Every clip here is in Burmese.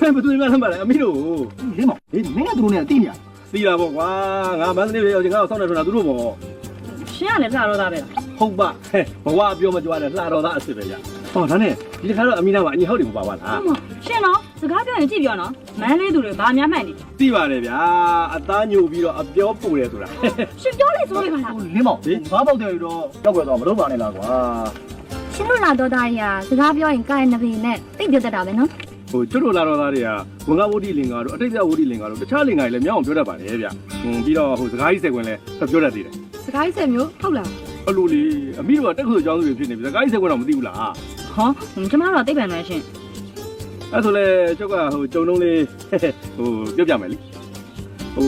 ဘယ်သူမှလည်းမလားအမိတို့ လေးမောင်မင်းကသူတို့နဲ့တိနေရ သိတာပေါ့ကွာငါမန္တလေးပဲရောက်ချင်းငါ့ကိုစောင့်နေထွန်းတာသူတို့ပေါ့ ရှင်ကလည်းလှတော့သားပဲလား ဟုတ်ပါဘဝပြောမကြွားတဲ့လှတော်သားအစ်စ်ပဲဗျဟောဒါနဲ့ဒီတစ်ခါတော့အမိနာကအညီဟောက်တွေမပါပါလား ရှင်နော်စကားပြောရင်ကြည့်ပြောနော်မန်းလေးသူတွေဘာများမှန်နေ သိပါတယ်ဗျာအသားညိုပြီးတော့အပြောပူတယ်ဆိုတာ ရှင်ပြောလိုက်ဆိုရပါလား လေးမောင်ဘာပေါက်တယ်တော့ရောက်ကြတော့မလုပ်ပါနဲ့လားကွာ ရှင်တို့လာတော့တာကြီးကစကားပြောရင်ကာယနဘေနဲ့တိတ်ပြတ်တတ်တာပဲနော် ဟိုကျွတ်တို့လာတော်သားတွေကဝန်ကဝုဒ္ဓလင်္ကာတို့အတိတ်ဝုဒ္ဓလင်္ကာတို့တခြားလင်္ကာတွေလည်းမြောက်အောင်ပြောတတ်ပါတယ်ဗျပြီးတော့ဟိုစကားကြီးစက်ကွင်းလည်းပြောတတ်သေးတယ် စကားကြီးဆက်မျိုးဟုတ်လား အလိုလေအမိတို့ကတက်ခုအကြောင်းစုတွေဖြစ်နေပြီစကားကြီးစက်ကွင်းတော့မသိဘူးလား ဟောကျမတို့သိပ္ပံနဲ့ရှင် အဲ့ဆိုလဲကျောက်ကဟိုကြုံလုံးလေးဟိုပြောပြမယ်လေဟို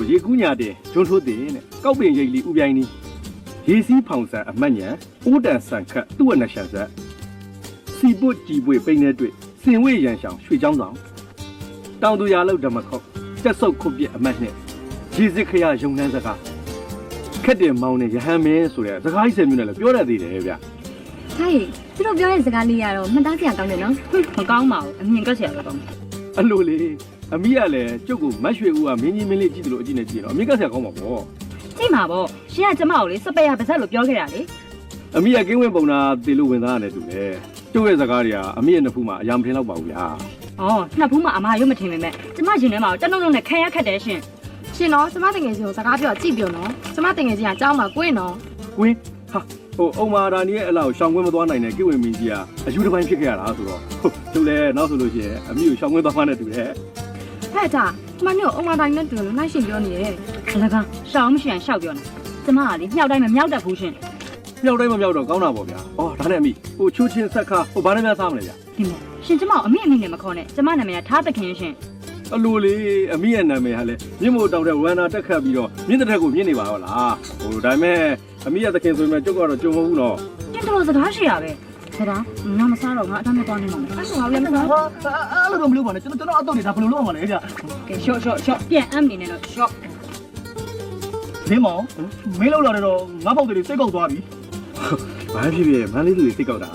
ရေကူးညာတင်ဂျွန်းထိုးတင်တဲ့ကောက်ပင်ရိတ်လီဥပြိုင်းနီးရေစီးဖောင်ဆန်အမတ်ညံအိုးတန်ဆန်ခတ်သူ့ဝနရှန်ဆက်စီပုတ်ကြည်ပွေပိန်းနဲ့တွေ့စင်ဝေးရန်ဆောင်ရွှေချောင်းဆောင်တောင်သူရာလောက်ဓမ္မခုတ်တက်ဆုပ်ခုတ်ပြအမတ်နဲ့ရေစစ်ခရယုံနှန်းစကားခက်တယ်မောင်းနဲ့ရဟန်းမင်းဆိုတဲ့စကားကြီးစက်မျိုးနဲ့လည်းပြောတတ်သေးတယ်ဗျ ဟဲ့သူတို့ပြောတဲ့စကားလေးကတော့မှတ်သားစရာကောင်းတယ်နော် မကောင်းပါဘူးအမြင်ကက်ဆရာပဲကောင်း အလိုလေအမိကလည်းကျုပ်ကမတ်ရွှေဦးကမင်းကြီးမင်းလေးကြည့်တယ်လို့အကြည့်နဲ့ကြည့်တော့အမိကဆရာကောင်းပါဗော ကြည့်မှာပေါ့ရှင်ကကျမကိုလေစပယ်ရပါဇက်လို့ပြောခဲ့တာလေ အမိကကင်းဝင်ပုံနာတေလို့ဝင်သားရတယ်တူတယ်ကျုပ်ရဲ့စကားတွေကအမိရဲ့နှစ်ဖူးမှာအရာမထင်တော့ပါဘူးဗျာ ဩနှစ်ဖူးမှာအမရုပ်မထင်ပေမဲ့ကျမရင်ထဲမှာတက်လုံးလုံးနဲ့ခံရခက်တယ်ရှင် ရှင်နော်ကျမတငယ်ချင်းကိုစကားပြောကြည့်ပြောနော်ကျမတငယ်ချင်းကကြောင်းမှာကိုင်းနော် ကွင်းဟာဟိုအုံမာဒါနီရဲ့အလောက်ရှောင်းကွင်းမသွားနိုင်တဲ့ကိဝင်မင်းကြီးကအယူတစ်ပိုင်းဖြစ်ခဲ့ရတာဆိုတော့ဟုတ်ကျုပ်လည်းနောက်ဆိုလို့ရှိရင်အမိကိုရှောင်းကွင်းသွားမှနဲ့တူတယ် ဟဲ့တာကျမတို့အုံမတိုင်းနဲ့တူလို့နိုင်ရှင်ပြောနေရဲ့ အလကားရှောင်းမရှင်ရှောက်ပြောနေကျမကလေမြောက်တိုင်းမမြောက်တတ်ဘူးရှင် မြောက်တိုင်းမမြောက်တော့ကောင်းတာပေါ့ဗျာအော်ဒါနဲ့အမိဟိုချိုးချင်းဆက်ခါဟိုဘာနဲ့များစားမလဲဗျာ ဒီမှာရှင်ကျမကိုအမိနဲ့မခေါ်နဲ့ကျမနာမည်ကထားသခင်ရှင် အလိုလေအမိရဲ့နာမည်ဟာလေမြင့်မို့တောင်တဲ့ဝန္နာတက်ခတ်ပြီးတော့မြင့်တဲ့ထက်ကိုမြင့်နေပါတော့လားဟိုဒါပေမဲ့အမိရဲ့သခင်ဆိုရင်ကျုပ်ကတော့ကြုံမဟုတ်ဘူးနော် ကျင်တော်စကားရှိရပဲဒါငါမစားတော့ငါအတမ်းမသွားနိုင်ပါဘူးအဲ့ဆိုငါလည်းမစား ဟာအဲ့လိုတော့မလုပ်ပါနဲ့ကျွန်တော်အတော့နေတာဘယ်လိုလုပ်အောင်လဲဗျ ကဲရှော့ပြန်အမ်နေနဲ့တော့ရှော့ လေးမောင်မင်းလောက်လာတော့ငါပေါက်တယ်စိတ်ကောက်သွားပြီ ဘာဖြစ်ဖြစ်မန်းလေးသူတွေစိတ်ကောက်တာ